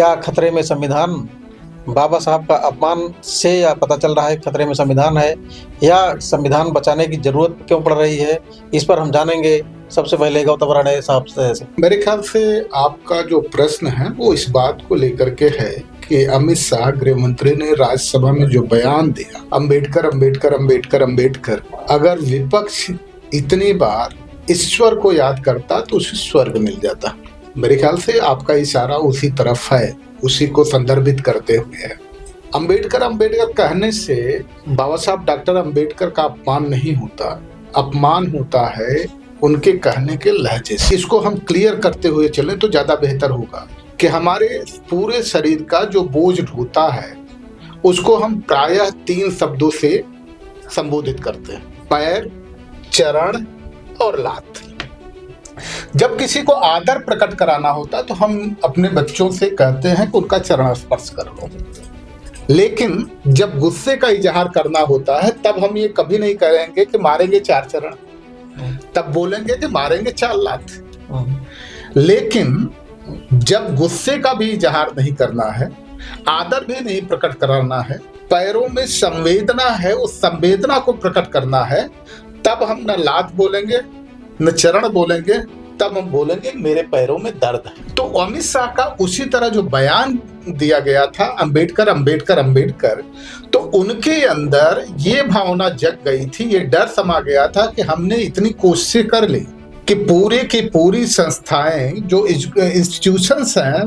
क्या खतरे में संविधान? बाबा साहब का अपमान से या पता चल रहा है खतरे में संविधान है, या संविधान बचाने की ज़रूरत क्यों पड़ रही है? इस पर हम जानेंगे। सबसे पहले गौतम राणे साहब से। मेरे ख्याल से आपका जो प्रश्न है वो इस बात को लेकर के है कि अमित शाह गृह मंत्री ने राज्यसभा में जो बयान दिया, अंबेडकर अंबेडकर अंबेडकर अंबेडकर, अगर विपक्ष इतनी बार ईश्वर को याद करता तो उसे स्वर्ग मिल जाता। मेरे ख्याल से आपका इशारा उसी तरफ है, उसी को संदर्भित करते हुए है। अंबेडकर अंबेडकर कहने से बाबा साहब डॉक्टर अंबेडकर का अपमान नहीं होता, अपमान होता है उनके कहने के लहजे से। इसको हम क्लियर करते हुए चलें तो ज्यादा बेहतर होगा कि हमारे पूरे शरीर का जो बोझ ढोता है उसको हम प्रायः 3 शब्दों से संबोधित करते हैं: पैर, चरण और लात। जब किसी को आदर प्रकट कराना होता है तो हम अपने बच्चों से कहते हैं कि उनका चरण स्पर्श कर लो, लेकिन जब गुस्से का इजहार करना होता है तब हम ये कभी नहीं करेंगे कि मारेंगे 4 चरण, तब बोलेंगे कि मारेंगे 4 लात। लेकिन जब गुस्से का भी इजहार नहीं करना है, आदर भी नहीं प्रकट कराना है, पैरों में संवेदना है, उस संवेदना को प्रकट करना है, तब हम न लात बोलेंगे न चरण बोलेंगे, तब हम बोलेंगे मेरे पैरों में दर्द है। तो अमित शाह का उसी तरह जो बयान दिया गया था, अंबेडकर अंबेडकर अंबेडकर, तो उनके अंदर ये भावना जग गई थी, ये डर समा गया था कि हमने इतनी कोशिशें कर ली कि पूरी की पूरी संस्थाएं जो इंस्टीट्यूशंस हैं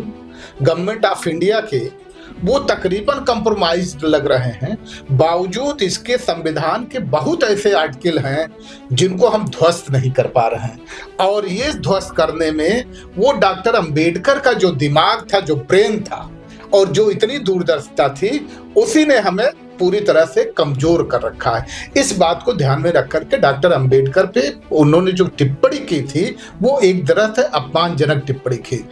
गवर्नमेंट ऑफ इंडिया के, वो तकरीबन कंप्रोमाइज्ड लग रहे हैं। बावजूद इसके संविधान के बहुत ऐसे आर्टिकल हैं जिनको हम ध्वस्त नहीं कर पा रहे हैं, और ये ध्वस्त करने में वो डॉक्टर अंबेडकर का जो दिमाग था, जो ब्रेन था और जो इतनी दूरदर्शिता थी, उसी ने हमें पूरी तरह से कमजोर कर रखा है। इस बात को ध्यान में रख करके डॉक्टर अंबेडकर पे उन्होंने जो टिप्पणी की थी वो एक तरह से अपमानजनक टिप्पणी की।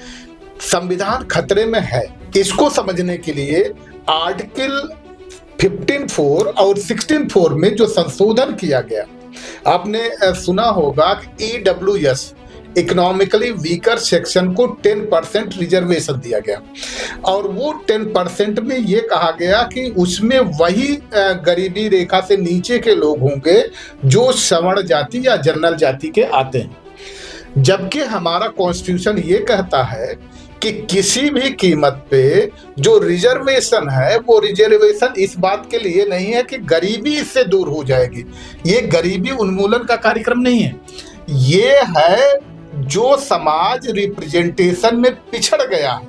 संविधान खतरे में है, इसको समझने के लिए आर्टिकल 15(4) और 16(4) में जो संशोधन किया गया, आपने सुना होगा कि EWS इकोनॉमिकली वीकर सेक्शन को 10% रिजर्वेशन दिया गया, और वो 10% में ये कहा गया कि उसमें वही गरीबी रेखा से नीचे के लोग होंगे जो सवर्ण जाति या जनरल जाति के आते हैं। जबकि हमारा कॉन्स्टिट्यूशन ये कहता है कि किसी भी कीमत पे जो रिजर्वेशन है वो रिजर्वेशन इस बात के लिए नहीं है कि गरीबी इससे दूर हो जाएगी, ये गरीबी उन्मूलन का कार्यक्रम नहीं है, ये है जो समाज रिप्रेजेंटेशन में पिछड़ गया है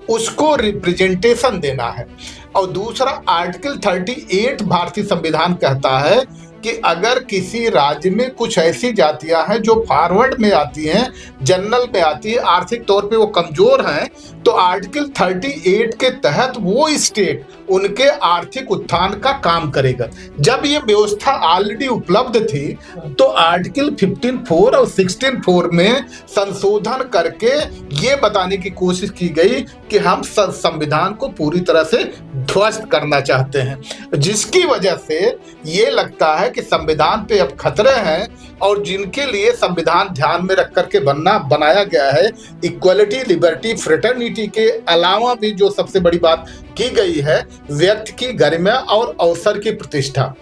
उसको रिप्रेजेंटेशन देना है। और दूसरा आर्टिकल 38 भारतीय संविधान कहता है कि अगर किसी राज्य में कुछ ऐसी जातियां हैं जो फॉरवर्ड में आती हैं, जनरल में आती है, आर्थिक तौर पे वो कमजोर हैं, तो आर्टिकल 38 के तहत वो स्टेट उनके आर्थिक उत्थान का काम करेगा। जब ये व्यवस्था ऑलरेडी उपलब्ध थी तो आर्टिकल 15(4) और 16(4) में संशोधन करके ये बताने की कोशिश की गई कि हम संविधान को पूरी तरह से ध्वस्त करना चाहते हैं, जिसकी वजह से ये लगता है कि संविधान पे अब खतरे हैं। और जिनके लिए संविधान ध्यान में रख करके बनाया गया है, इक्वलिटी, लिबर्टी, फ्रेटर्निटी के अलावा भी जो सबसे बड़ी बात की गई है, व्यक्ति की गरिमा और अवसर की प्रतिष्ठा।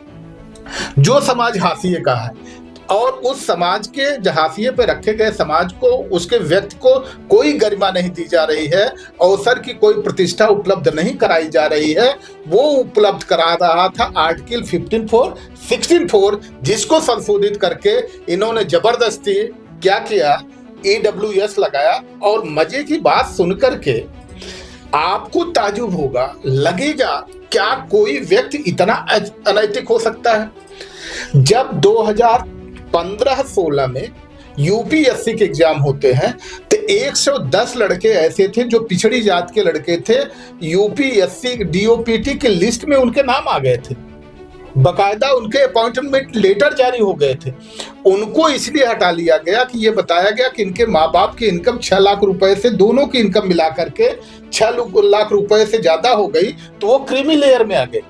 जो समाज हाशिए का है और उस समाज के हाशिए पे रखे गए समाज को, उसके व्यक्ति को कोई गरिमा नहीं दी जा रही है, अवसर की कोई प्रतिष्ठा उपलब्ध नहीं कराई जा रही है, वो उपलब्ध करा रहा था आर्टिकल 15(4), 16(4), जिसको संशोधित करके इन्होंने जबरदस्ती क्या किया, EWS लगाया। और मजे की बात सुनकर के आपको ताजुब होगा, लगेगा क्या कोई व्यक्ति इतना अनैतिक हो सकता है। जब 2015-16 में यूपीएससी के एग्जाम होते हैं तो 110 लड़के ऐसे थे जो पिछड़ी जात के लड़के थे, यूपीएससी डीओपीटी के लिस्ट में उनके नाम आ गए थे, बकायदा उनके अपॉइंटमेंट लेटर जारी हो गए थे। उनको इसलिए हटा लिया गया कि ये बताया गया कि इनके माँ बाप की इनकम 6 लाख रुपए से, दोनों की इनकम मिला करके 6 लाख रुपए से ज्यादा हो गई, तो वो क्रीमी लेयर में आ गए।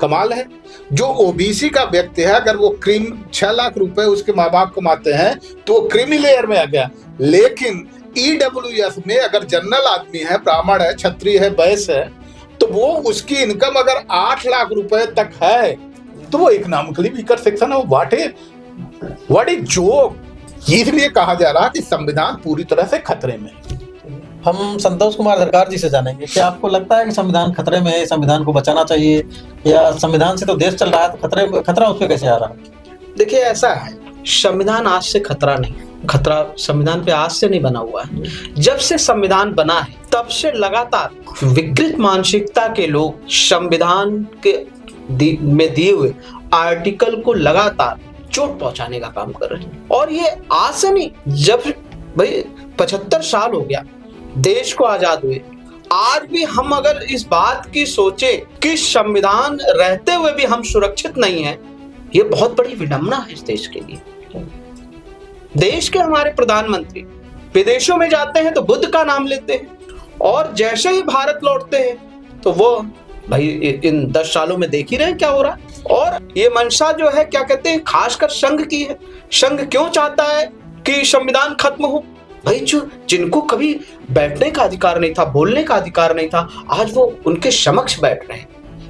कमाल है, जो ओबीसी का व्यक्ति है अगर वो 6 लाख रुपए उसके माँ बाप कमाते हैं तो वो क्रीमी लेयर में आ गया। लेकिन ईडब्ल्यूएस में अगर जनरल आदमी है, ब्राह्मण है, क्षत्रिय है, वैश्य है, तो वो उसकी इनकम अगर 8 लाख रुपए तक है तो वो इकोनॉमिकली वीकर सेक्शन है। What is joke. इसलिए कहा जा रहा है कि संविधान पूरी तरह से खतरे में है। हम संतोष कुमार सरकार जी से जानेंगे, क्या आपको लगता है कि संविधान खतरे में है, संविधान को बचाना चाहिए, या संविधान से तो देश चल रहा है तो खतरा उस पर कैसे आ रहा है? देखिए, ऐसा है, संविधान आज से खतरा नहीं, खतरा संविधान पे आज से नहीं बना हुआ है। जब से संविधान बना है तब से लगातार विकृत मानसिकता के लोग संविधान के में दिए हुए आर्टिकल को लगातार चोट पहुंचाने का काम कर रहे हैं। और ये आज से नहीं, जब भाई 75 साल हो गया देश को आजाद हुए, आज भी हम अगर इस बात की सोचे कि संविधान रहते हुए भी हम सुरक्षित नहीं है, ये बहुत बड़ी विडंबना है इस देश के लिए। देश के हमारे प्रधानमंत्री विदेशों में जाते हैं तो बुद्ध का नाम लेते हैं, और जैसे ही भारत लौटते हैं तो वो भाई इन 10 सालों में देख ही रहे हैं क्या हो रहा है। और ये मंशा जो है, क्या कहते हैं, खासकर संघ की है। संघ क्यों चाहता है कि संविधान खत्म हो? भाई जिनको कभी बैठने का अधिकार नहीं था, बोलने का अधिकार नहीं था, आज वो उनके समक्ष बैठ रहे हैं।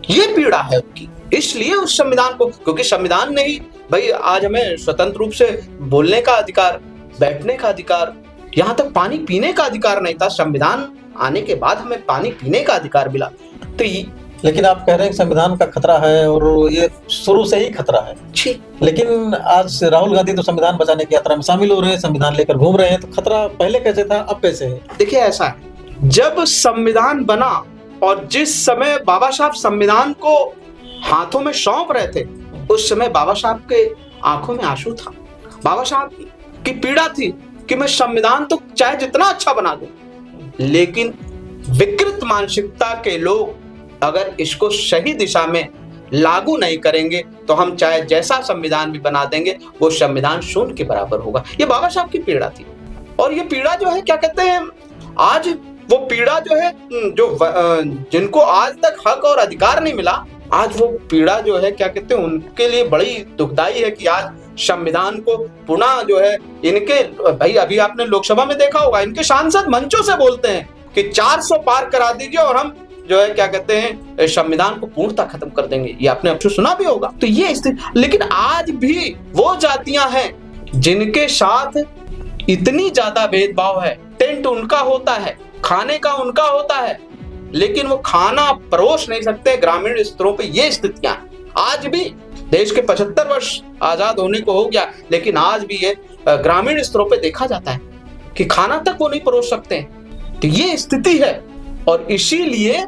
ये पीड़ा है उनकी। इसलिए उस संविधान को, क्योंकि संविधान ने ही भाई आज हमें स्वतंत्र रूप से बोलने का अधिकार, बैठने का अधिकार, यहाँ तक पानी पीने का अधिकार नहीं था। संविधान आने के बाद हमें पानी पीने का अधिकार मिला। तो लेकिन आप कह रहे हैं संविधान का खतरा है, और ये शुरू से ही खतरा है। लेकिन आज राहुल गांधी तो संविधान बचाने की यात्रा में शामिल हो रहे हैं, संविधान लेकर घूम रहे हैं, तो खतरा पहले कैसे था, अब कैसे है? देखिए, ऐसा है, जब संविधान बना और जिस समय बाबा साहब संविधान को हाथों में सौंप रहे थे, उस समय बाबा साहब के आंखों में आंसू था। बाबा साहब की पीड़ा थी कि मैं संविधान तो चाहे जितना अच्छा बना दूं, लेकिन विकृत मानसिकता के लोग अगर इसको सही दिशा में लागू नहीं करेंगे तो हम चाहे जैसा संविधान भी बना देंगे, वो संविधान शून्य के बराबर होगा। ये बाबा साहब की पीड़ा थी। और ये पीड़ा जो है, क्या कहते हैं, आज वो पीड़ा जो है, जिनको आज तक हक और अधिकार नहीं मिला, आज वो पीड़ा जो है, क्या कहते हैं, उनके लिए बड़ी दुखदाई है कि आज संविधान को पुनः जो है इनके, भाई अभी आपने लोकसभा में देखा होगा, इनके सांसद मंचों से बोलते हैं कि 400 पार करा दीजिए और हम जो है, क्या कहते हैं, संविधान को पूर्णतः खत्म कर देंगे। ये आपने अक्सर सुना भी होगा। तो ये स्थिति, लेकिन आज भी वो जातियां हैं जिनके साथ इतनी ज्यादा भेदभाव है। टेंट उनका होता है, खाने का उनका होता है, लेकिन वो खाना परोस नहीं सकते। ग्रामीण स्तरों पे ये स्थितियां आज भी, देश के 75 वर्ष आजाद होने को हो गया, लेकिन आज भी ये ग्रामीण स्तरों पे देखा जाता है कि खाना तक वो नहीं परोस सकते। तो ये स्थिति है, और इसीलिए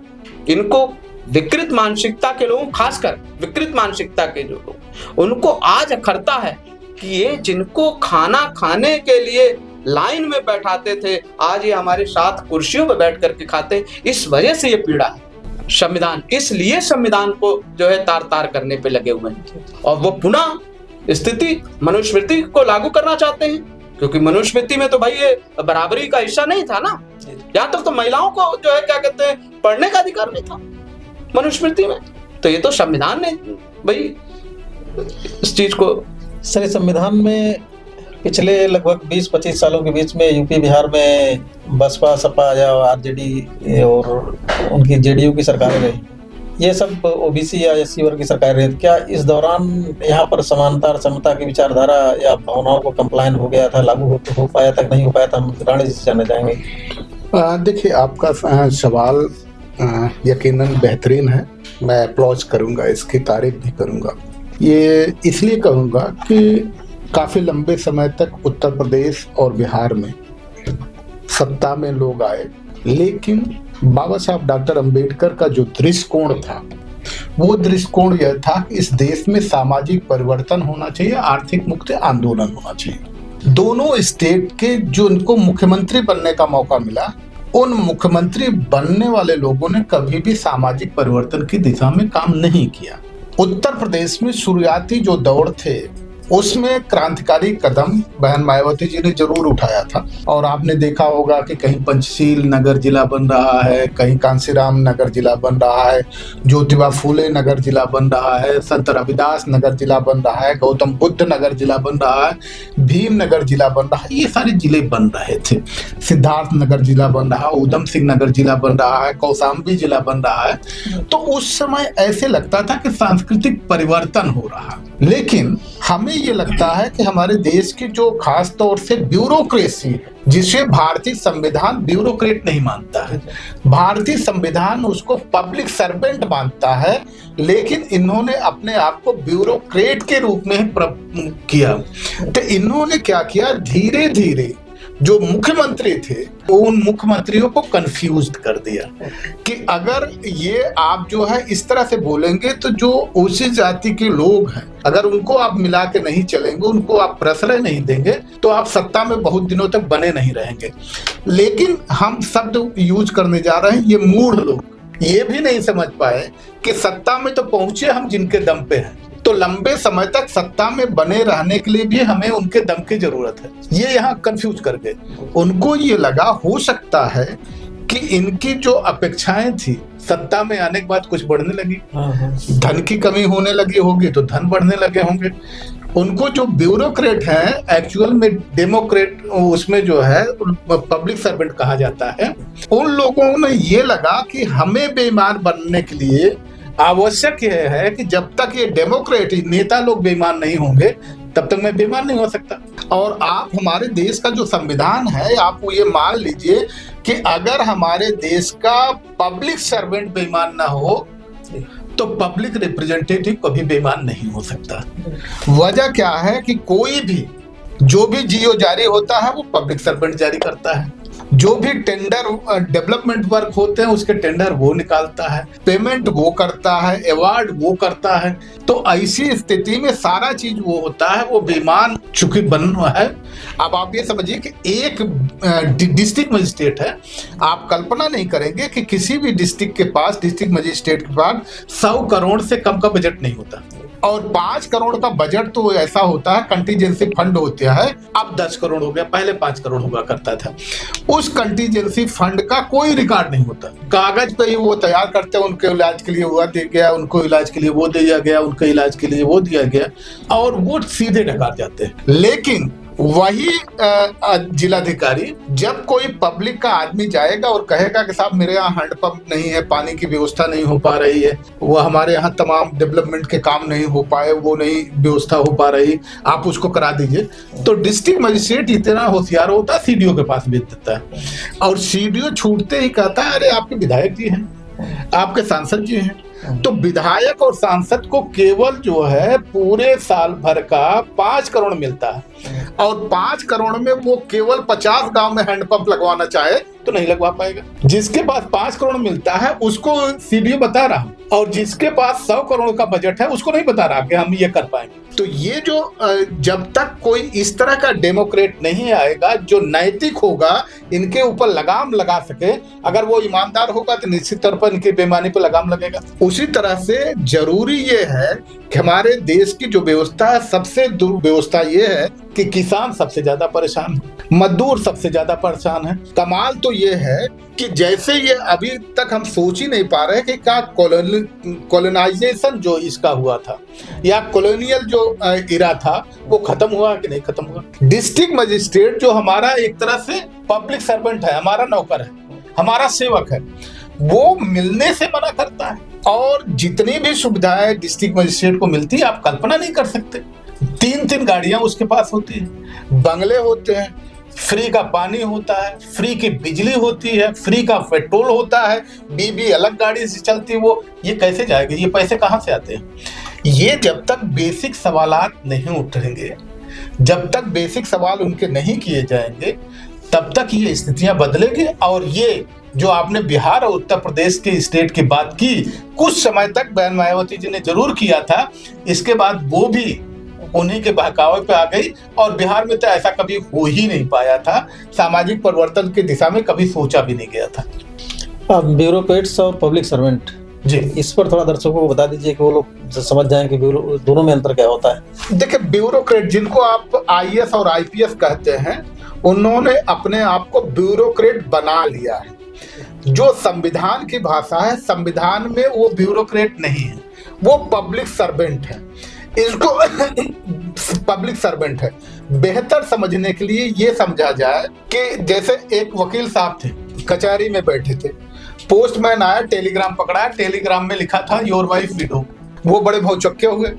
इनको विकृत मानसिकता के लोगों, खासकर विकृत मानसिकता के जो लोग, उनको आज अखरता है कि ये जिनको खाना खाने के लिए लाइन में बैठाते थे, आज ये हमारे साथ कुर्सियों पर बैठ करके खाते। इस वजह से ये पीड़ा है संविधान। इसलिए संविधान को जो है तार तार करने पे लगे हुए हैं, और वो पुनः स्थिति मनुस्मृति को लागू करना चाहते हैं, क्योंकि मनुस्मृति में तो भाई ये बराबरी का हिस्सा नहीं था ना। यहाँ तक तो महिलाओं को जो है, क्या कहते हैं, पढ़ने का अधिकार नहीं था मनुस्मृति में। तो ये तो संविधान ने भाई इस चीज को, सर, संविधान में पिछले लगभग 20-25 सालों के बीच में यूपी बिहार में बसपा, सपा या आरजेडी और उनकी जेडीयू की सरकारें रही। ये सब ओबीसी या एससी वर्ग की सरकार रही। क्या इस दौरान यहाँ पर समानता और समता की विचारधारा या भावनाओं को कंप्लाइन हो गया था, लागू हो पाया था, नहीं हो पाया था? हम राणे जी से जानना चाहेंगे। देखिए, आपका सवाल यकीनन बेहतरीन है। मैं अप्लॉज करूंगा, इसकी तारीफ भी करूंगा। ये इसलिए कहूंगा कि काफी लंबे समय तक उत्तर प्रदेश और बिहार में सत्ता में लोग आए, लेकिन बाबा साहब डॉक्टर अंबेडकर का जो दृष्टिकोण था, वो दृष्टिकोण यह था कि इस देश में सामाजिक परिवर्तन होना चाहिए, आर्थिक मुक्ति आंदोलन होना चाहिए। दोनों स्टेट के जो इनको मुख्यमंत्री बनने का मौका मिला, उन मुख्यमंत्री बनने वाले लोगों ने कभी भी सामाजिक परिवर्तन की दिशा में काम नहीं किया। उत्तर प्रदेश में शुरुआती जो दौर थे, उसमें क्रांतिकारी कदम बहन मायावती जी ने जरूर उठाया था। और आपने देखा होगा कि कहीं पंचशील नगर जिला बन रहा है, कहीं कांसीराम नगर जिला बन रहा है, ज्योतिबा फूले नगर जिला बन रहा है, संत रविदास नगर जिला बन रहा है, गौतम बुद्ध नगर जिला बन रहा है, भीम नगर जिला बन रहा है। ये सारे जिले बन रहे थे। सिद्धार्थ नगर जिला बन रहा है, उधम सिंह नगर जिला बन रहा है, कौशाम्बी जिला बन रहा है। तो उस समय ऐसे लगता था कि सांस्कृतिक परिवर्तन हो रहा है। लेकिन हमें ये लगता है कि हमारे देश की जो खास तौर से ब्यूरोक्रेसी है, जिसे भारतीय संविधान ब्यूरोक्रेट नहीं मानता है, भारतीय संविधान उसको पब्लिक सर्वेंट मानता है, लेकिन इन्होंने अपने आप को ब्यूरोक्रेट के रूप में किया। तो इन्होंने क्या किया, धीरे धीरे जो मुख्यमंत्री थे उन मुख्यमंत्रियों को कंफ्यूज्ड कर दिया कि अगर ये आप जो है इस तरह से बोलेंगे तो जो उसी जाति के लोग हैं, अगर उनको आप मिला के नहीं चलेंगे, उनको आप प्रश्रय नहीं देंगे, तो आप सत्ता में बहुत दिनों तक बने नहीं रहेंगे। लेकिन हम शब्द यूज करने जा रहे हैं, ये मूढ़ लोग ये भी नहीं समझ पाए कि सत्ता में तो पहुंचे हम जिनके दम पे हैं, तो लंबे समय तक सत्ता में बने रहने के लिए भी हमें उनके दम की जरूरत है। ये यहाँ कंफ्यूज कर गए। उनको ये लगा हो सकता है कि इनकी जो अपेक्षाएं थी सत्ता में आने के बाद कुछ बढ़ने लगी, धन की कमी होने लगी होगी तो धन बढ़ने लगे होंगे। उनको जो ब्यूरोक्रेट है, एक्चुअल में डेमोक्रेट उसमें जो है पब्लिक सर्वेंट कहा जाता है, उन लोगों ने ये लगा कि हमें बेईमान बनने के लिए आवश्यक यह है कि जब तक ये डेमोक्रेटिक नेता लोग बेईमान नहीं होंगे तब तक मैं बेईमान नहीं हो सकता। और आप हमारे देश का जो संविधान है, आप ये मान लीजिए कि अगर हमारे देश का पब्लिक सर्वेंट बेईमान ना हो तो पब्लिक रिप्रेजेंटेटिव कभी बेईमान नहीं हो सकता। वजह क्या है कि कोई भी जो भी जीओ जारी होता है वो पब्लिक सर्वेंट जारी करता है, जो भी टेंडर डेवलपमेंट वर्क होते हैं उसके टेंडर वो निकालता है, पेमेंट वो करता है, अवार्ड वो करता है। तो ऐसी स्थिति में सारा चीज वो होता है, वो बेईमान चूंकि बना है। अब आप ये समझिए कि एक डिस्ट्रिक्ट मजिस्ट्रेट है, आप कल्पना नहीं करेंगे कि किसी भी डिस्ट्रिक्ट के पास, डिस्ट्रिक्ट मजिस्ट्रेट के पास 100 करोड़ से कम का बजट नहीं होता। और 5 करोड़ का बजट तो ऐसा होता है, कंटीजेंसी फंड होता है, अब 10 करोड़ हो गया, पहले 5 करोड़ हुआ करता था। उस कंटीजेंसी फंड का कोई रिकॉर्ड नहीं होता, कागज पे ही वो तैयार करते हैं, उनके इलाज के लिए हुआ दिया गया, उनको इलाज के लिए वो दिया गया, उनके इलाज के लिए वो दिया गया, और वो सीधे नकार जाते हैं। लेकिन वही जिलाधिकारी जब कोई पब्लिक का आदमी जाएगा और कहेगा कि साहब मेरे यहाँ हैंडपंप नहीं है, पानी की व्यवस्था नहीं हो पा रही है, वो हमारे यहाँ तमाम डेवलपमेंट के काम नहीं हो पाए, वो नहीं व्यवस्था हो पा रही, आप उसको करा दीजिए, तो डिस्ट्रिक्ट मजिस्ट्रेट इतना होशियार होता है, सीडीओ के पास भेज देता है। और सीडीओ छूटते ही कहता है अरे आपके विधायक जी हैं, आपके सांसद जी हैं। तो विधायक और सांसद को केवल जो है पूरे साल भर का 5 करोड़ मिलता है, और 5 करोड़ में वो केवल 50 गांव में हैंडपंप लगवाना चाहे तो नहीं लगवा पाएगा। जिसके पास 5 करोड़ मिलता है उसको सीडीओ बता रहा, और जिसके पास 100 करोड़ का बजट है उसको नहीं बता रहा कि हम ये कर पाएंगे। तो ये जो जब तक कोई इस तरह का डेमोक्रेट नहीं आएगा जो नैतिक होगा, इनके ऊपर लगाम लगा सके, अगर वो ईमानदार होगा तो निश्चित तौर पर इनकी बेईमानी पर लगाम लगेगा। उसी तरह से जरूरी ये है कि हमारे देश की जो व्यवस्था है, सबसे दुर्व्यवस्था ये है कि किसान सबसे ज्यादा परेशान है, मजदूर सबसे ज्यादा परेशान है। कमाल तो ये है कि जैसे ये अभी तक हम सोच ही नहीं पा रहे कि क्या कॉलोनाइजेशन जो इसका हुआ था या कॉलोनियल जो इरा था वो खत्म हुआ कि नहीं खत्म हुआ। डिस्ट्रिक्ट मजिस्ट्रेट जो हमारा एक तरह से पब्लिक सर्वेंट है, हमारा नौकर है, हमारा सेवक है, वो मिलने से मना करता है। और जितनी भी सुविधाएं डिस्ट्रिक्ट मजिस्ट्रेट को मिलती है आप कल्पना नहीं कर सकते। 3 गाड़ियां उसके पास होती है, बंगले होते हैं, फ्री का पानी होता है, फ्री की बिजली होती है, फ्री का पेट्रोल होता है, बीबी अलग गाड़ी से चलती है। वो ये कैसे जाएगा, ये पैसे कहाँ से आते हैं? ये जब तक बेसिक सवालात नहीं उठेंगे, जब तक बेसिक सवाल उनके नहीं किए जाएंगे, तब तक ये स्थितियां बदलेंगी। और ये जो आपने बिहार और उत्तर प्रदेश के स्टेट की बात की, कुछ समय तक बहन मायावती जी ने जरूर किया था, इसके बाद वो भी उन्हीं के बहकावे पे आ गई। और बिहार में तो ऐसा कभी हो ही नहीं पाया था, सामाजिक परिवर्तन की दिशा में कभी सोचा भी नहीं गया था। ब्यूरोक्रेट्स और पब्लिक सर्वेंट जी इस पर थोड़ा दर्शकों को बता दीजिए कि वो लोग समझ जाएं कि दोनों में अंतर क्या होता है। देखिए, ब्यूरोक्रेट जिनको आप आईएएस और आईपीएस कहते हैं, उन्होंने अपने आप को ब्यूरोक्रेट बना लिया है। जो संविधान की भाषा है, संविधान में वो ब्यूरोक्रेट नहीं है, वो पब्लिक सर्वेंट है। इसको पब्लिक सर्वेंट है। बेहतर समझने के लिए ये समझा जाए कि जैसे एक वकील साहब थे, कचहरी में बैठे थे, पोस्टमैन आया, टेलीग्राम पकड़ा, टेलीग्राम में लिखा था योर वाइफ विडो। वो बड़े भौचक्के हुए,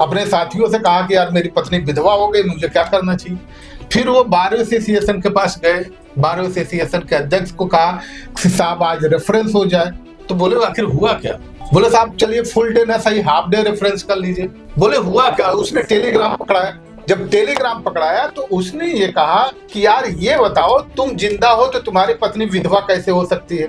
अपने साथियों से कहा कि यार मेरी पत्नी विधवा हो गई, मुझे क्या करना चाहिए। फिर वो बार एसोसिएशन के पास गए, बार एसोसिएशन के अध्यक्ष को कहा कि साहब आज रेफरेंस हो जाए। तो बोले आखिर हुआ क्या? बोले साहब चलिए फुल डे ना सही, हाफ डे रेफरेंस कर लीजिए। बोले हुआ क्या? उसने टेलीग्राम पकड़ाया। जब टेलीग्राम पकड़ाया तो उसने ये कहा कि यार ये बताओ, तुम जिंदा हो तो तुम्हारी पत्नी विधवा कैसे हो सकती है?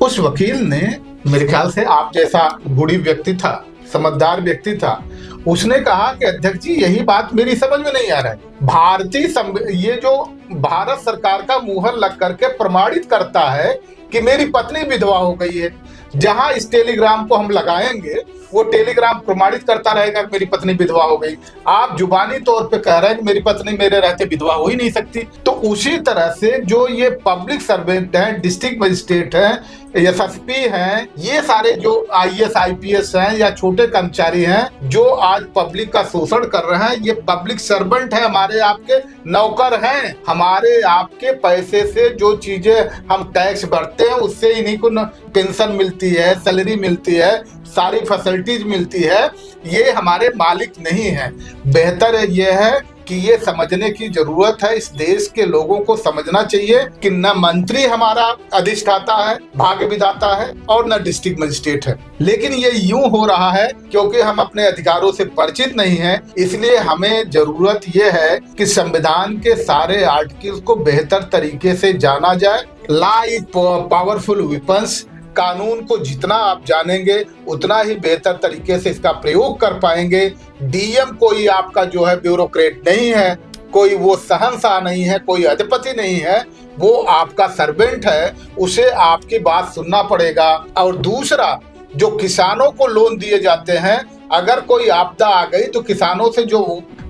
उस वकील ने, मेरे ख्याल से आप जैसा गुणी व्यक्ति था, समझदार व्यक्ति था, उसने कहा कि अध्यक्ष जी यही बात मेरी समझ में नहीं आ रहा है। ये जो भारत सरकार का मुहर लग करके प्रमाणित करता है कि मेरी पत्नी विधवा हो गई है, जहां इस टेलीग्राम को हम लगाएंगे वो टेलीग्राम प्रमाणित करता रहेगा कि मेरी पत्नी विधवा हो गई। आप जुबानी तौर पे कह रहे हैं कि मेरी पत्नी मेरे रहते विधवा हो ही नहीं सकती। तो उसी तरह से जो ये पब्लिक सर्वेंट हैं, डिस्ट्रिक्ट मजिस्ट्रेट हैं, एसएसपी हैं, ये सारे जो आईएएस आईपीएस हैं या छोटे कर्मचारी हैं जो आज पब्लिक का शोषण कर रहे हैं, ये पब्लिक सर्वेंट है, हमारे आपके नौकर हैं। हमारे आपके पैसे से जो चीजें हम टैक्स भरते हैं उससे इन्हीं को पेंशन मिलती है, सैलरी मिलती है, सारी फैसिलिटीज मिलती है। ये हमारे मालिक नहीं है। बेहतर ये है कि ये समझने की जरूरत है, इस देश के लोगों को समझना चाहिए कि न मंत्री हमारा अधिष्ठाता है, भाग्य विधाता है, और न डिस्ट्रिक्ट मजिस्ट्रेट है। लेकिन ये यूं हो रहा है क्योंकि हम अपने अधिकारों से परिचित नहीं हैं, इसलिए हमें जरूरत ये है कि संविधान के सारे आर्टिकल को बेहतर तरीके से जाना जाए। Law is powerful weapons. कानून को जितना आप जानेंगे उतना ही बेहतर तरीके से इसका प्रयोग कर पाएंगे। डीएम कोई आपका जो है ब्यूरोक्रेट नहीं है, कोई वो शहंशाह नहीं है, कोई अधिपति नहीं है, वो आपका सर्वेंट है, उसे आपकी बात सुनना पड़ेगा। और दूसरा, जो किसानों को लोन दिए जाते हैं, अगर कोई आपदा आ गई तो किसानों से जो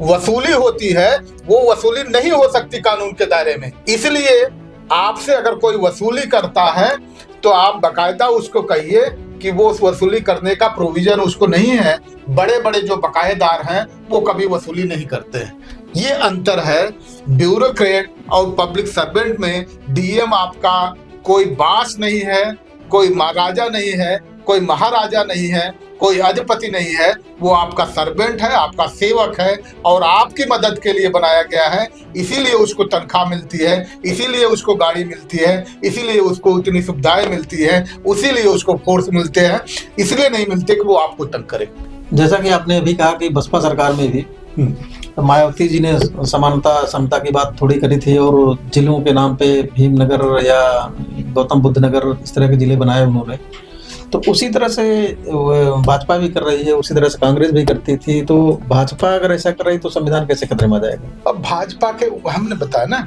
वसूली होती है वो वसूली नहीं हो सकती कानून के दायरे में। इसलिए आपसे अगर कोई वसूली करता है तो आप बकायदा उसको कहिए कि वो वसूली करने का प्रोविजन उसको नहीं है। बड़े बड़े जो बकायेदार हैं वो कभी वसूली नहीं करते हैं। ये अंतर है ब्यूरोक्रेट और पब्लिक सर्वेंट में। डीएम आपका कोई बास नहीं है, कोई महाराजा नहीं है, कोई महाराजा नहीं है, कोई अधिपति नहीं है, वो आपका सर्वेंट है, आपका सेवक है और आपकी मदद के लिए बनाया गया है। इसीलिए उसको तनख्वाह मिलती है, इसीलिए उसको गाड़ी मिलती है, इसीलिए उसको इतनी सुविधाएं मिलती है, इसीलिए उसको फोर्स मिलते हैं, इसलिए नहीं मिलते कि वो आपको तंग करे। जैसा कि आपने अभी कहा कि बसपा सरकार में भी मायावती जी ने समानता समता की बात थोड़ी करी थी और जिलों के नाम पे भीमनगर या गौतम बुद्ध नगर इस तरह के जिले बनाए उन्होंने। तो उसी तरह से भाजपा भी कर रही है, उसी तरह से कांग्रेस भी करती थी। तो भाजपा अगर ऐसा कर रही तो संविधान कैसे खतरे में आ जाएगा? अब भाजपा के, हमने बताया ना,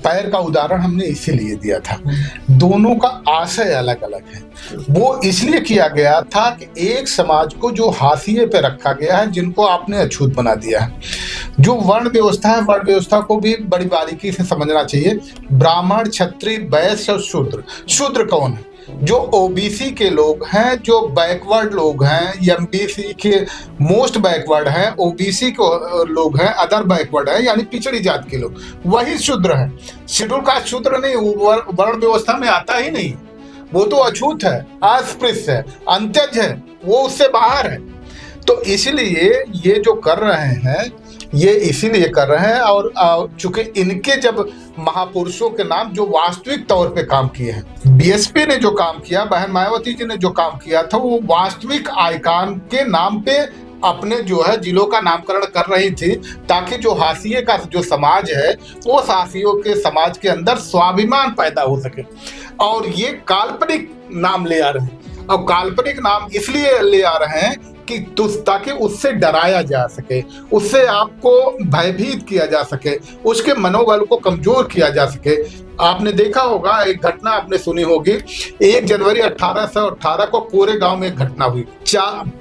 पैर का उदाहरण हमने इसीलिए दिया था। दोनों का आशय अलग अलग है। वो इसलिए किया गया था कि एक समाज को जो हाशिए पे रखा गया है, जिनको आपने अछूत बना दिया है। जो वर्ण व्यवस्था है, वर्ण व्यवस्था को भी बड़ी बारीकी से समझना चाहिए। ब्राह्मण, क्षत्रिय, वैश्य और शूद्र। शूद्र कौन है? जो ओबीसी के लोग हैं, जो बैकवर्ड लोग हैं, एमबीसी के मोस्ट बैकवर्ड हैं, ओबीसी के लोग हैं, अदर बैकवर्ड हैं, यानी पिछड़ी जात के लोग, वही शूद्र हैं। शेड्यूल कास्ट शूद्र नहीं, वर्ण व्यवस्था में आता ही नहीं। वो तो अछूत है, अस्पृश्य है, अंत्यज है, वो उससे बाहर है। तो इसलिए ये जो कर रहे हैं, ये इसीलिए कर रहे हैं। और चूंकि इनके जब महापुरुषों के नाम जो वास्तविक तौर पे काम किए हैं, बीएसपी ने जो काम किया, बहन मायावती जी ने जो काम किया था, वो वास्तविक आइकॉन के नाम पे अपने जो है जिलों का नामकरण कर रही थी, ताकि जो हाशिए का जो समाज है, वो हाशियों के समाज के अंदर स्वाभिमान पैदा हो सके। और ये काल्पनिक नाम ले आ रहे हैं। अब काल्पनिक नाम इसलिए ले आ रहे हैं ताकि उससे डराया जा सके, उससे आपको भयभीत किया जा सके, उसके मनोबल को कमजोर किया जा सके। आपने देखा होगा, एक घटना आपने सुनी होगी, 1 जनवरी 1818 को पूरे गांव में एक घटना हुई।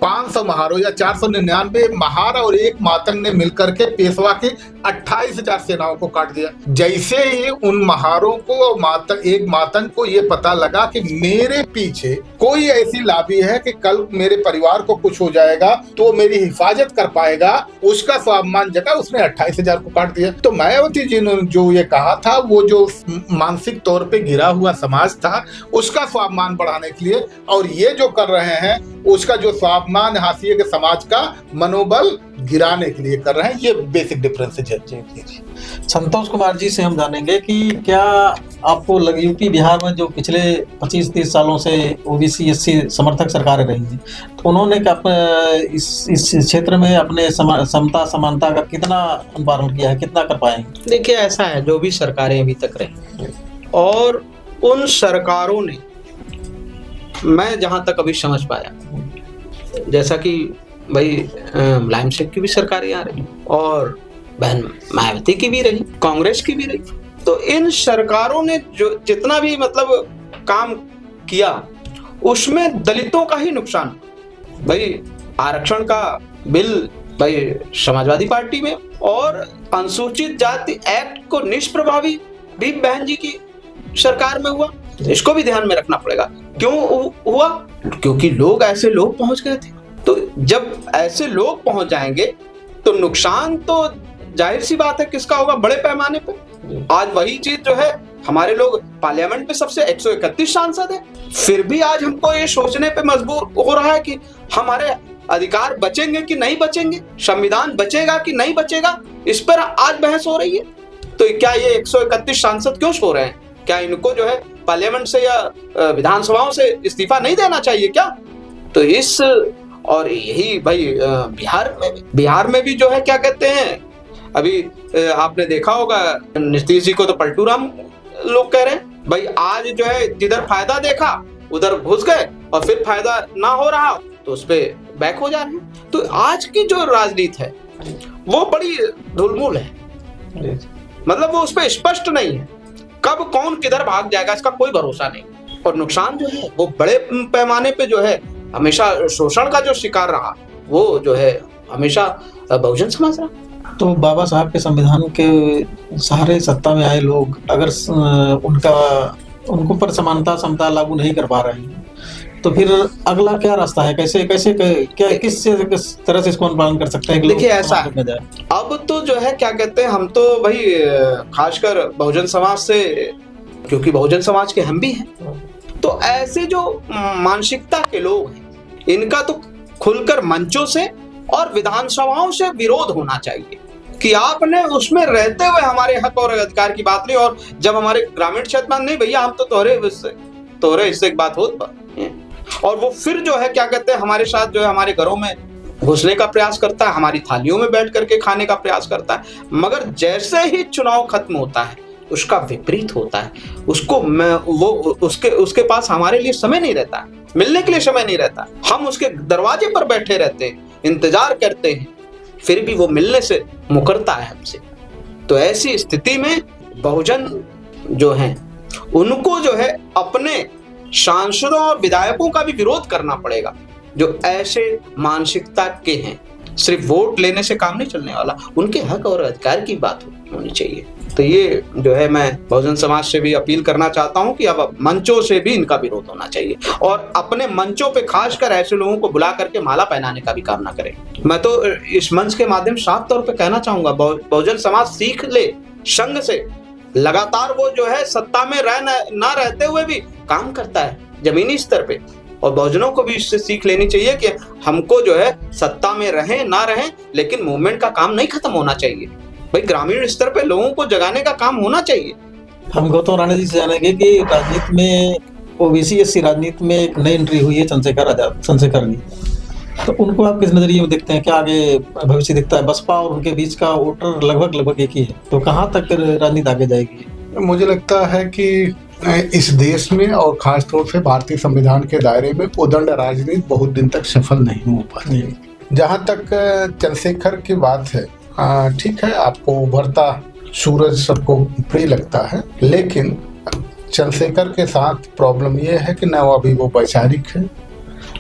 500 महारों या 499 महार और एक मातंग ने मिलकर के पेशवा की 28,000 सेनाओं को काट दिया। जैसे ही उन महारों को एक मातंग को ये पता लगा कि मेरे पीछे कोई ऐसी लाबी है कि कल मेरे परिवार को कुछ हो जाएगा तो मेरी हिफाजत कर पाएगा, उसका स्वाभिमान जगा, उसने 28,000 को काट दिया। तो मायावती जी ने जो ये कहा था, वो जो मानसिक तौर पे गिरा हुआ समाज था उसका स्वाभिमान बढ़ाने के लिए, और ये जो कर रहे हैं उसका जो स्वाभिमान हासिए के समाज का मनोबल गिराने के लिए कर रहे हैं। ये बेसिक डिफरेंसेज है। संतोष कुमार जी से हम जानेंगे कि क्या आपको यूपी बिहार में जो पिछले 25-30 सालों से ओबीसी एससी समर्थक सरकारें रही हैं, तो उन्होंने इस क्षेत्र में अपने समता समानता का कितना अनुपालन किया है, कितना कर पाए हैं? देखिए, ऐसा है, जो भी सरकारें अभी तक रही और उन सरकारों ने, मैं जहां तक अभी समझ पाया, जैसा कि भाई मुलायम सिंह की भी सरकारें आ रही और बहन मायावती की भी रही, कांग्रेस की भी रही, तो इन सरकारों ने जो जितना भी मतलब काम किया उसमें दलितों का ही नुकसान। भाई आरक्षण का बिल भाई समाजवादी पार्टी में, और अनुसूचित जाति एक्ट को निष्प्रभावी भी बहन जी की सरकार में हुआ। इसको भी ध्यान में रखना पड़ेगा। क्यों हुआ? क्योंकि ऐसे लोग पहुंच गए थे। तो जब ऐसे लोग पहुंच जाएंगे तो नुकसान तो जाहिर सी बात है किसका होगा, बड़े पैमाने पे। आज वही चीज जो है, हमारे लोग पार्लियामेंट में सबसे 131 सांसद है, फिर भी आज हमको ये सोचने पे मजबूर हो रहा है कि हमारे अधिकार बचेंगे कि नहीं बचेंगे, संविधान बचेगा कि नहीं बचेगा, इस पर आज बहस हो रही है। तो क्या ये 131 सांसद क्यों सो रहे हैं? क्या इनको जो है पार्लियामेंट से या विधानसभाओं से इस्तीफा नहीं देना चाहिए क्या? तो इस और यही भाई बिहार में भी जो है क्या कहते हैं, अभी आपने देखा होगा नीतीश जी को तो पलटू राम लोग कह रहे हैं। भाई आज जो है जिधर फायदा देखा उधर घुस गए, और फिर फायदा ना हो रहा तो उस पे बैक हो जा रहे हैं। तो आज की जो राजनीति है वो बड़ी ढुलमुल है, मतलब वो उस पर स्पष्ट नहीं है, कब कौन किधर भाग जाएगा इसका कोई भरोसा नहीं। और नुकसान जो है वो बड़े पैमाने पे जो है हमेशा शोषण का जो शिकार रहा, वो जो है हमेशा बहुजन समाज रहा। तो बाबा साहब के संविधान के सहारे सत्ता में आए लोग अगर उनको पर समानता समता लागू नहीं कर पा रहे हैं, तो फिर अगला क्या रास्ता है? किस तरह से इसको अनुपालन कर सकते हैं? देखिए, ऐसा है, अब तो जो है क्या कहते हैं, हम तो भाई खासकर बहुजन समाज से, क्योंकि बहुजन समाज के हम भी हैं, तो ऐसे जो मानसिकता के लोग हैं इनका तो खुलकर मंचों से और विधानसभाओं से विरोध होना चाहिए कि आपने उसमें रहते हुए हमारे हक और अधिकार की बात नहीं, और जब हमारे ग्रामीण क्षेत्र में नहीं भैया हम तो तोहरे इससे एक बात हो, और वो फिर जो है क्या कहते हैं हमारे साथ जो है हमारे घरों में घुसने का प्रयास करता है, हमारी थालियों में बैठ करके खाने का प्रयास करता है। मगर जैसे ही चुनाव खत्म होता है उसका विपरीत होता है, उसके पास हमारे लिए समय नहीं रहता, मिलने के लिए समय नहीं रहता, हम उसके दरवाजे पर बैठे रहते हैं, इंतजार करते हैं, फिर भी वो मिलने से मुकरता है हमसे। तो ऐसी स्थिति में बहुजन जो हैं उनको जो है अपने सांसदों और विधायकों का भी विरोध करना पड़ेगा जो ऐसे मानसिकता के हैं। सिर्फ वोट लेने से काम नहीं चलने वाला, उनके हक और अधिकार की बात होनी चाहिए। तो ये जो है मैं बहुजन समाज से भी अपील करना चाहता हूं कि अब मंचों से भी इनका विरोध होना चाहिए, और अपने मंचों पे खासकर ऐसे लोगों को बुला करके माला पहनाने का भी काम ना करें। मैं तो इस मंच के माध्यम साफ तौर पे कहना चाहूंगा, बहुजन समाज सीख ले संघ से, लगातार वो जो है सत्ता में ना रहते हुए भी काम करता है जमीनी स्तर पे, और बहुजनों को भी इससे सीख लेनी चाहिए कि हमको जो है सत्ता में रहें ना रहें, लेकिन मूवमेंट का काम नहीं खत्म होना चाहिए। भाई ग्रामीण स्तर पे लोगों को जगाने का काम होना चाहिए। हम गौतम राणा जी से जानेंगे कि राजनीति में ओबीसी एससी राजनीति में एक नई एंट्री हुई है चंद्रशेखर जी, तो उनको आप किस नजरिए में देखते हैं? क्या आगे भविष्य दिखता है? बसपा और उनके बीच का वोटर लगभग एक ही है, तो कहाँ तक राजनीति आगे जाएगी? मुझे लगता है कि इस देश में और खासतौर से भारतीय संविधान के दायरे में उदंड राजनीति बहुत दिन तक सफल नहीं हो पाती। जहाँ तक चंद्रशेखर की बात है, ठीक है, आपको उभरता सूरज सबको प्रिय लगता है, लेकिन चंद्रशेखर के साथ प्रॉब्लम ये है कि न वो अभी वो वैचारिक है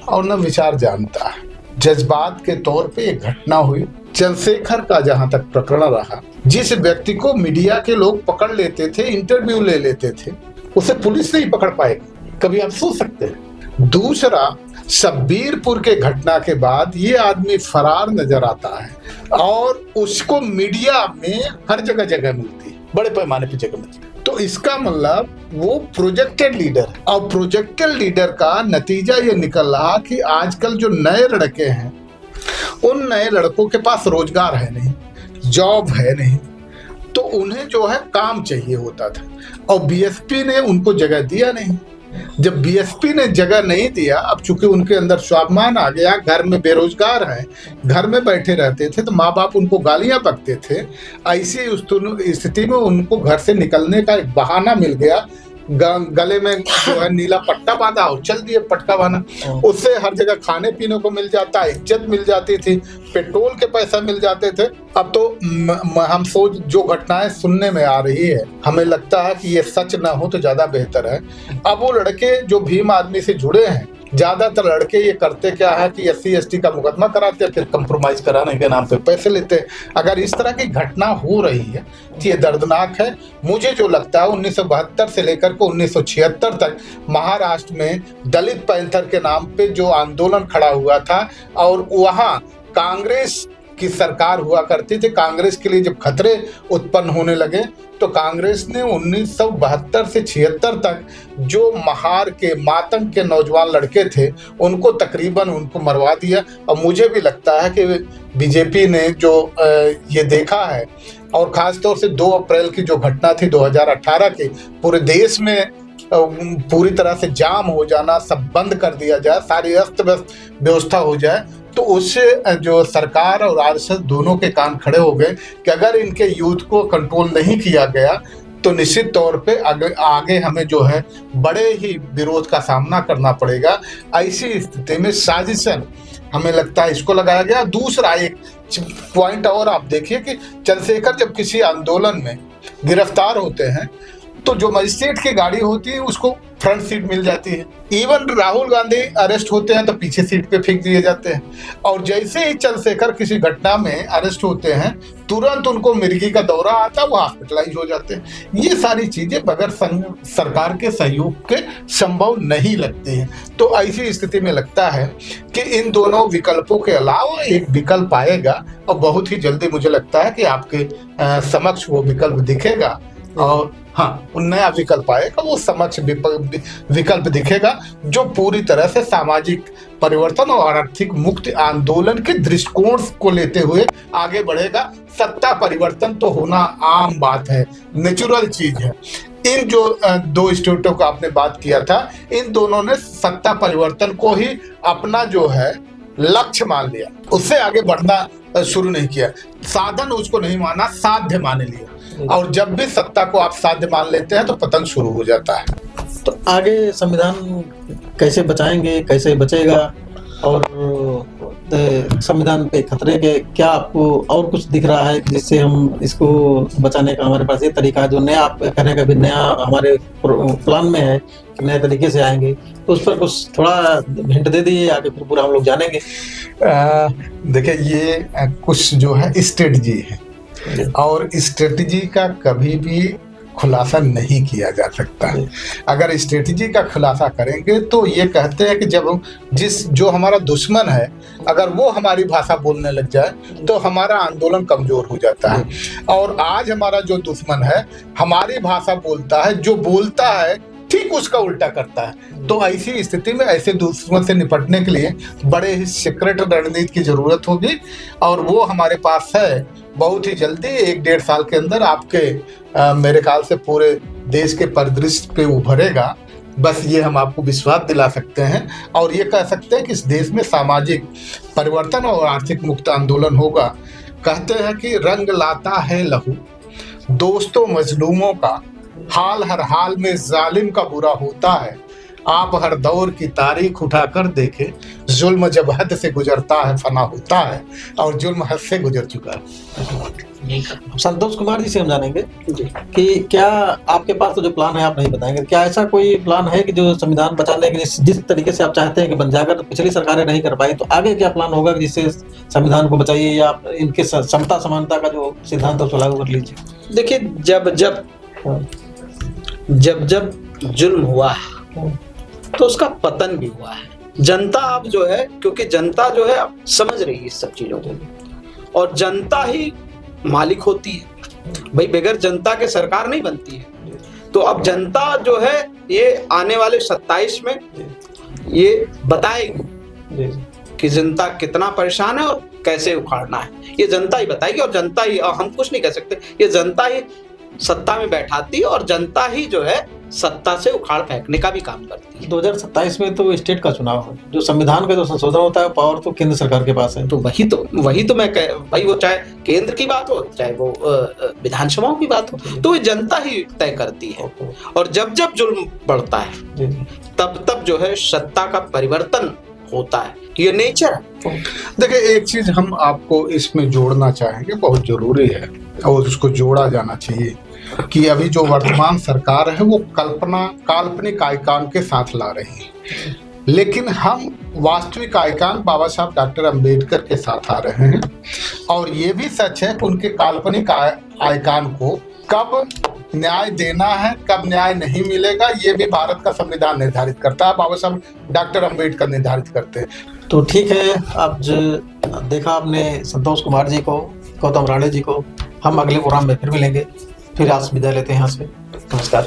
और न विचार जानता है। जज्बात के तौर पे एक घटना हुई, चंद्रशेखर का जहां तक प्रकरण रहा, जिस व्यक्ति को मीडिया के लोग पकड़ लेते थे, इंटरव्यू ले लेते थे, उसे पुलिस नहीं पकड़ पाएगी। कभी आप सोच सकते हैं। दूसरा, शब्बीरपुर के घटना के बाद ये आदमी फरार नजर आता है और उसको मीडिया में हर जगह जगह मिलती है, बड़े पैमाने पर जगह मिलती है। तो इसका मतलब वो प्रोजेक्टेड लीडर, और प्रोजेक्टेड लीडर का नतीजा ये निकल रहा कि आजकल जो नए लड़के हैं, उन नए लड़कों के पास रोजगार है नहीं, जॉब है नहीं, तो उन्हें जो है काम चाहिए होता था और बीएसपी ने उनको जगह दिया नहीं। जब बीएसपी ने जगह नहीं दिया, अब चूंकि उनके अंदर स्वाभिमान आ गया, घर में बेरोजगार हैं, घर में बैठे रहते थे, तो माँ बाप उनको गालियां बकते थे। ऐसी स्थिति में उनको घर से निकलने का एक बहाना मिल गया, गले में जो है नीला पट्टा बांधा और चल दिए पटका बांधा। उससे हर जगह खाने पीने को मिल जाता, इज्जत मिल जाती थी, पेट्रोल के पैसा मिल जाते थे। अब तो हम सोच जो घटनाएं सुनने में आ रही है, हमें लगता है कि ये सच ना हो तो ज्यादा बेहतर है। अब वो लड़के जो भीम आदमी से जुड़े हैं, ज्यादातर लड़के ये करते क्या है कि SC/ST का मुकदमा कराते हैं, फिर कंप्रोमाइज कराने के नाम पे पैसे लेते हैं। अगर इस तरह की घटना हो रही है तो ये दर्दनाक है। मुझे जो लगता है 1972 से लेकर के 1976 तक महाराष्ट्र में दलित पैंथर के नाम पे जो आंदोलन खड़ा हुआ था, और वहाँ कांग्रेस की सरकार हुआ करती थी, कांग्रेस के लिए जब खतरे उत्पन्न होने लगे तो कांग्रेस ने 1972 से 76 तक जो महार के मातंग के नौजवान लड़के थे उनको तकरीबन उनको मरवा दिया। और मुझे भी लगता है कि बीजेपी ने जो ये देखा है, और खासतौर से 2 अप्रैल की जो घटना थी 2018 की, पूरे देश में पूरी तरह से जाम हो जाना, सब बंद कर दिया जाए, सारी अस्त व्यस्त व्यवस्था हो जाए, तो उससे जो सरकार और आरएसएस दोनों के कान खड़े हो गए कि अगर इनके यूथ को कंट्रोल नहीं किया गया तो निश्चित तौर पे आगे हमें जो है बड़े ही विरोध का सामना करना पड़ेगा। ऐसी स्थिति में साजिशन हमें लगता है इसको लगाया गया। दूसरा एक पॉइंट और आप देखिए कि चंद्रशेखर जब किसी आंदोलन में गिरफ्तार होते हैं तो जो मजिस्ट्रेट की गाड़ी होती है उसको फ्रंट सीट मिल जाती है। इवन राहुल गांधी अरेस्ट होते हैं तो पीछे सीट पे फेंक दिए जाते हैं, और जैसे ही चंद्रशेखर किसी घटना में अरेस्ट होते हैं तुरंत उनको मिर्गी का दौरा आता है, वो हॉस्पिटलाइज हो जाते हैं। ये सारी चीजें बगैर सरकार के सहयोग के संभव नहीं लगती हैं। तो ऐसी स्थिति में लगता है कि इन दोनों विकल्पों के अलावा एक विकल्प आएगा, और बहुत ही जल्दी मुझे लगता है कि आपके समक्ष वो विकल्प दिखेगा। और हाँ, नया विकल्प आएगा, वो समक्ष विकल्प दिखेगा जो पूरी तरह से सामाजिक परिवर्तन और आर्थिक मुक्ति आंदोलन के दृष्टिकोण को लेते हुए आगे बढ़ेगा। सत्ता परिवर्तन तो होना आम बात है, नेचुरल चीज है। इन जो 2 स्टेटों का आपने बात किया था, इन दोनों ने सत्ता परिवर्तन को ही अपना जो है लक्ष्य मान लिया, उससे आगे बढ़ना शुरू नहीं किया। साधन उसको नहीं माना, साध्य मान लिया, और जब भी सत्ता को आप साध्य मान लेते हैं तो पतन शुरू हो जाता है। तो आगे संविधान कैसे बचाएंगे, कैसे बचेगा, और संविधान पे खतरे के क्या आपको और कुछ दिख रहा है जिससे हम इसको बचाने का हमारे पास ये तरीका है, जो नया आप कह रहे हैं कि नया हमारे प्लान में है कि नए तरीके से आएंगे, तो उस पर कुछ थोड़ा हिंट दे दीजिए, आगे फिर पूरा हम लोग जानेंगे। देखिए, ये कुछ जो है स्ट्रेटजी है, और स्ट्रेटजी का कभी भी खुलासा नहीं किया जा सकता। अगर स्ट्रेटजी का खुलासा करेंगे तो ये कहते हैं कि जब जो हमारा दुश्मन है अगर वो हमारी भाषा बोलने लग जाए तो हमारा आंदोलन कमजोर हो जाता है। और आज हमारा जो दुश्मन है हमारी भाषा बोलता है, जो बोलता है ठीक उसका उल्टा करता है। तो ऐसी स्थिति में ऐसे दुश्मन से निपटने के लिए बड़े ही सीक्रेट रणनीति की जरूरत होगी, और वो हमारे पास है। बहुत ही जल्दी 1-1.5 साल के अंदर आपके मेरे ख्याल से पूरे देश के परिदृश्य पे उभरेगा। बस ये हम आपको विश्वास दिला सकते हैं, और ये कह सकते हैं कि इस देश में सामाजिक परिवर्तन और आर्थिक मुक्त आंदोलन होगा। कहते हैं कि रंग लाता है लहू दोस्तों मजलूमों का, हाल हर हाल में जालिम का बुरा होता है, आप हर दौर की तारीख उठाकर देखें, जुल्म जब हद से गुजरता है फना होता है, और जुल्म हद से गुजर चुका है। संतोष कुमार जी से हम जानेंगे कि क्या आपके पास तो जो प्लान है आप नहीं बताएंगे, क्या ऐसा कोई प्लान है कि जो संविधान बचाने के जिस तरीके से आप चाहते हैं कि बन जाएगा, तो पिछली सरकारें नहीं कर पाई, तो आगे क्या प्लान होगा जिससे संविधान को बचाइए, या इनके समता समानता का जो सिद्धांत है उसको लागू कर लीजिए? देखिए, जब जब जुल्म हुआ है तो उसका पतन भी हुआ है। जनता अब जो है, क्योंकि जनता जो है अब समझ रही है इस सब चीजों को, और जनता ही मालिक होती है भाई, बगैर जनता के सरकार नहीं बनती है। तो अब जनता जो है ये आने वाले 27 में ये बताएगी कि जनता कितना परेशान है और कैसे उखाड़ना है, ये जनता ही बताएगी। और जनता ही, हम कुछ नहीं कह सकते, ये जनता ही सत्ता में बैठाती है और जनता ही जो है सत्ता से उखाड़ फेंकने का भी काम करती है। 2027 में तो स्टेट का चुनाव है, जो संविधान का जो संशोधन होता है पावर तो केंद्र सरकार के पास है। तो वही तो मैं कह भाई, वो चाहे केंद्र की बात हो चाहे वो विधानसभाओं की बात हो, तो ये जनता ही तय करती है। और जब जब जुल्म बढ़ता है तब जो है सत्ता का परिवर्तन होता है, ये नेचर है। देखिए, एक चीज हम आपको इसमें जोड़ना चाहेंगे, बहुत जरूरी है और उसको जोड़ा जाना चाहिए, कि अभी जो वर्तमान सरकार है वो काल्पनिक आइकान के साथ ला रही है, लेकिन हम वास्तविक आइकान बाबा साहब डॉक्टर अंबेडकर के साथ आ रहे हैं। और ये भी सच है कि उनके काल्पनिक आइकान को कब न्याय देना है, कब न्याय नहीं मिलेगा, ये भी भारत का संविधान निर्धारित करता है, बाबा साहब डॉक्टर अंबेडकर निर्धारित करते हैं। तो ठीक है, अब देखा आपने संतोष कुमार जी को, गौतम राणे जी को। हम अगले प्रोग्राम में फिर मिलेंगे, फिर आज विदा लेते हैं यहाँ से। नमस्कार।